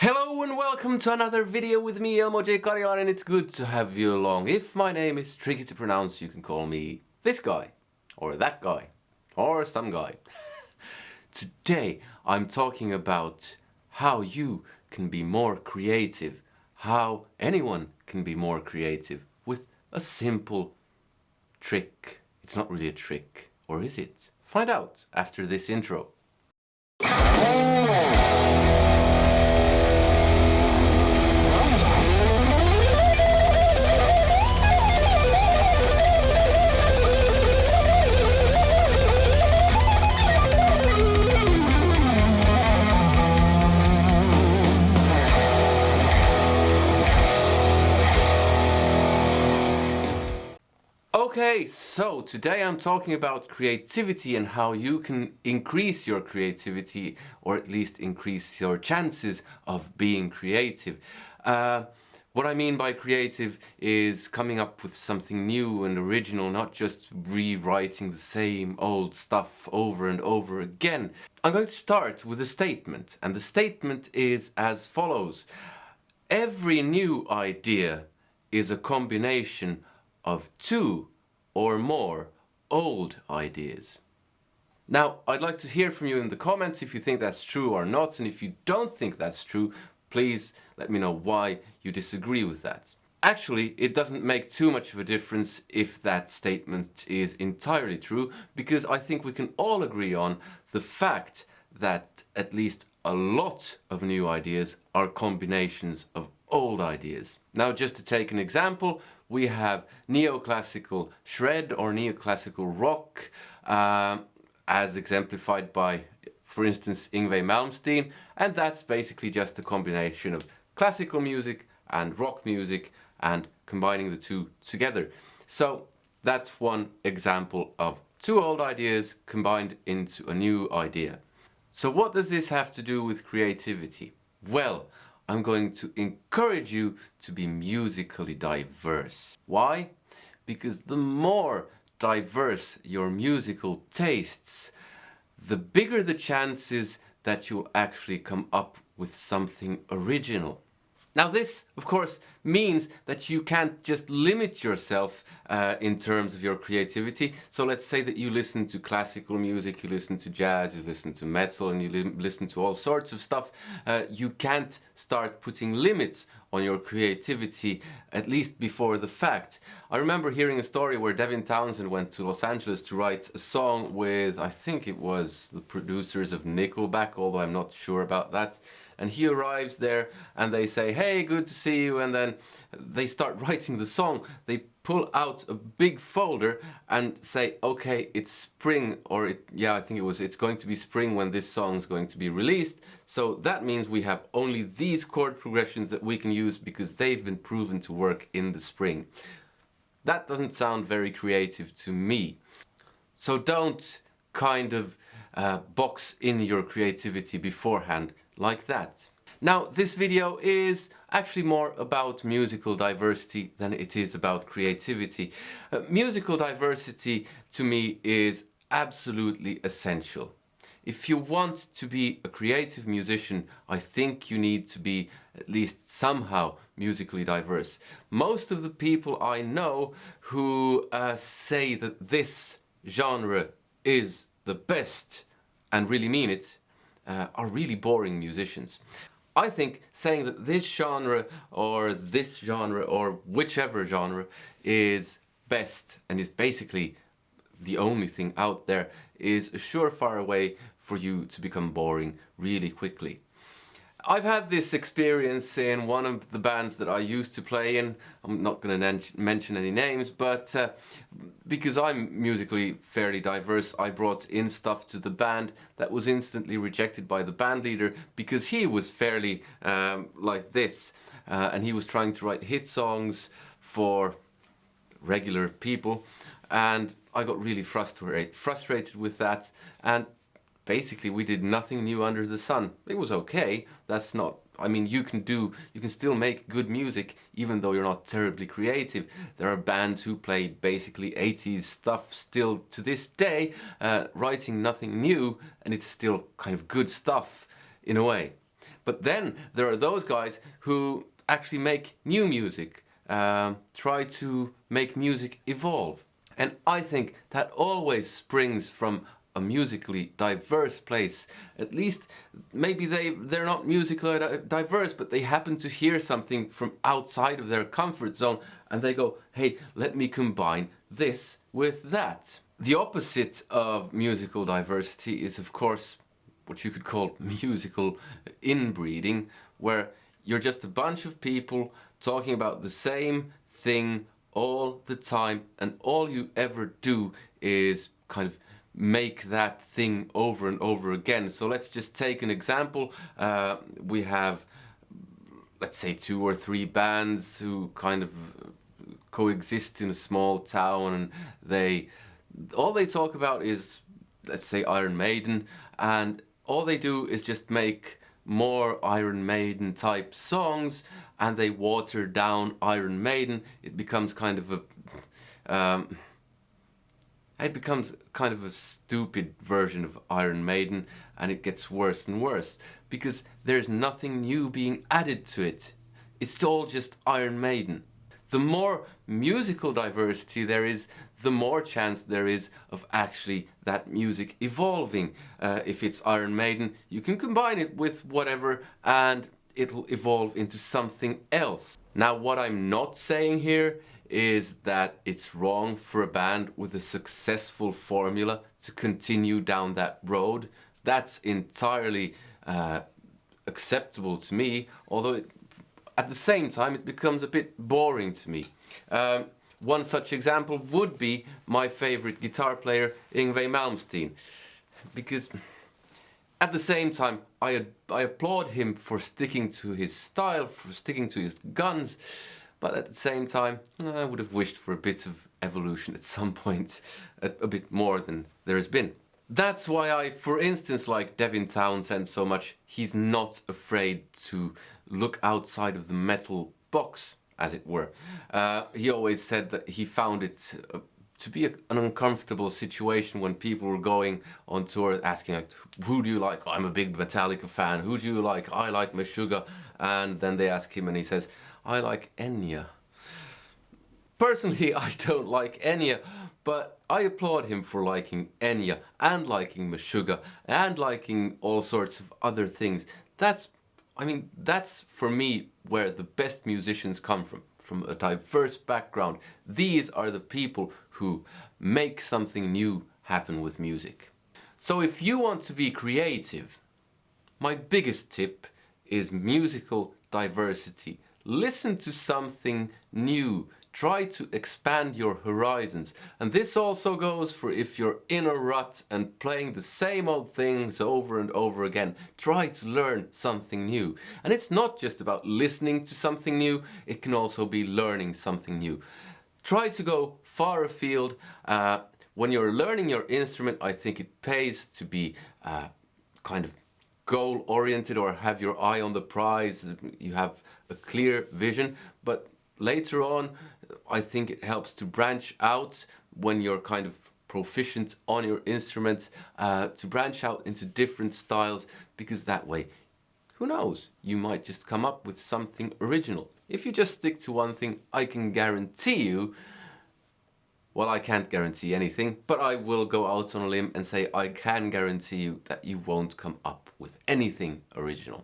Hello and welcome to another video with me, Elmo J. Karjan, and it's good to have you along. If my name is tricky to pronounce, you can call me this guy, or that guy, or some guy. Today I'm talking about how you can be more creative, how anyone can be more creative with a simple trick. It's not really a trick, or is it? Find out after this intro. Okay, so today I'm talking about creativity and how you can increase your creativity, or at least increase your chances of being creative. What I mean by creative is coming up with something new and original, not just rewriting the same old stuff over and over again. I'm going to start with a statement, and the statement is as follows. Every new idea is a combination of two or more old ideas. Now, I'd like to hear from you in the comments if you think that's true or not, and if you don't think that's true, please let me know why you disagree with that. Actually, it doesn't make too much of a difference if that statement is entirely true, because I think we can all agree on the fact that at least a lot of new ideas are combinations of old ideas. Now, just to take an example, we have neoclassical shred or neoclassical rock, as exemplified by, for instance, Yngwie Malmsteen, and that's basically just a combination of classical music and rock music and combining the two together. So that's one example of two old ideas combined into a new idea. So what does this have to do with creativity? Well, I'm going to encourage you to be musically diverse. Why? Because the more diverse your musical tastes, the bigger the chances that you'll actually come up with something original. Now this, of course, means that you can't just limit yourself in terms of your creativity. So let's say that you listen to classical music, you listen to jazz, you listen to metal, and you listen to all sorts of stuff. You can't start putting limits on your creativity, at least before the fact. I remember hearing a story where Devin Townsend went to Los Angeles to write a song with, I think it was the producers of Nickelback, although I'm not sure about that. And he arrives there and they say, "Hey, good to see you," and then they start writing the song. They pull out a big folder and say, okay, it's spring, or I think it's going to be spring when this song is going to be released. So that means we have only these chord progressions that we can use because they've been proven to work in the spring. That doesn't sound very creative to me. So don't kind of box in your creativity beforehand like that. Now, this video is actually more about musical diversity than it is about creativity. Musical diversity to me is absolutely essential. If you want to be a creative musician, I think you need to be at least somehow musically diverse. Most of the people I know who say that this genre is the best and really mean it are really boring musicians. I think saying that this genre or whichever genre is best and is basically the only thing out there is a surefire way for you to become boring really quickly. I've had this experience in one of the bands that I used to play in. I'm not going to mention any names, but because I'm musically fairly diverse, I brought in stuff to the band that was instantly rejected by the band leader because he was fairly like this, and he was trying to write hit songs for regular people, and I got really frustrated with that, and basically we did nothing new under the sun. It was okay. That's not, I mean, you can still make good music even though you're not terribly creative. There are bands who play basically 80s stuff still to this day, writing nothing new, and it's still kind of good stuff in a way. But then there are those guys who actually make new music, try to make music evolve. And I think that always springs from a musically diverse place. At least maybe they're not musically diverse, but they happen to hear something from outside of their comfort zone and they go, hey, let me combine this with that. The opposite of musical diversity is, of course, what you could call musical inbreeding, where you're just a bunch of people talking about the same thing all the time, and all you ever do is kind of make that thing over and over again. So let's just take an example. We have, let's say, 2 or 3 bands who kind of coexist in a small town, and all they talk about is, let's say, Iron Maiden, and all they do is just make more Iron Maiden type songs, and they water down Iron Maiden. It becomes kind of a stupid version of Iron Maiden, and it gets worse and worse because there's nothing new being added to it. It's all just Iron Maiden. The more musical diversity there is, the more chance there is of actually that music evolving. If it's Iron Maiden, you can combine it with whatever and it'll evolve into something else. Now, what I'm not saying here is that it's wrong for a band with a successful formula to continue down that road. That's entirely acceptable to me, although at the same time it becomes a bit boring to me. One such example would be my favorite guitar player, Yngwie Malmsteen, because at the same time I applaud him for sticking to his style, for sticking to his guns, but at the same time I would have wished for a bit of evolution at some point, a bit more than there has been. That's why I, for instance, like Devin Townsend so much. He's not afraid to look outside of the metal box, as it were. He always said that he found it to be an uncomfortable situation when people were going on tour asking, like, who do you like? Oh, I'm a big Metallica fan. Who do you like? I like Meshuggah. And then they ask him and he says, I like Enya. Personally, I don't like Enya, but I applaud him for liking Enya and liking Meshuggah and liking all sorts of other things. That's for me where the best musicians come from a diverse background. These are the people who make something new happen with music. So if you want to be creative, my biggest tip is musical diversity. Listen to something new. Try to expand your horizons. And this also goes for if you're in a rut and playing the same old things over and over again. Try to learn something new. And it's not just about listening to something new, it can also be learning something new. Try to go far afield. When you're learning your instrument, I think it pays to be kind of goal-oriented or have your eye on the prize. You have a clear vision, but later on, I think it helps to branch out when you're kind of proficient on your instrument, to branch out into different styles, because that way, who knows, you might just come up with something original. If you just stick to one thing, I can guarantee you, well, I can't guarantee anything, but I will go out on a limb and say I can guarantee you that you won't come up with anything original.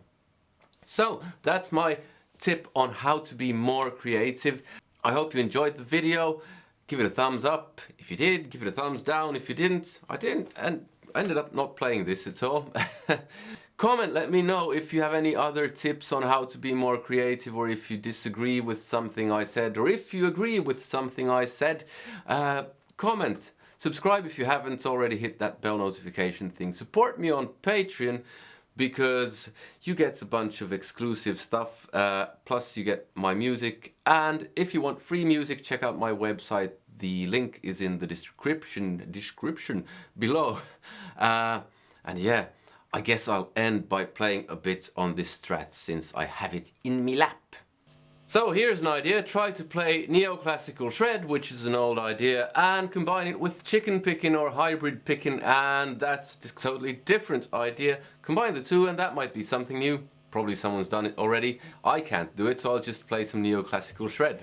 So that's my tip on how to be more creative. I hope you enjoyed the video. Give it a thumbs up if you did, give it a thumbs down if you didn't. I didn't, and I ended up not playing this at all. Comment, let me know if you have any other tips on how to be more creative, or if you disagree with something I said, or if you agree with something I said. Comment, subscribe if you haven't already, hit that bell notification thing. Support me on Patreon, because you get a bunch of exclusive stuff, plus you get my music. And if you want free music, check out my website. The link is in the description below. And yeah, I guess I'll end by playing a bit on this Strat, since I have it in me lap. So here's an idea. Try to play neoclassical shred, which is an old idea, and combine it with chicken picking or hybrid picking, and that's a totally different idea. Combine the two and that might be something new. probably someone's done it already. I can't do it, so I'll just play some neoclassical shred.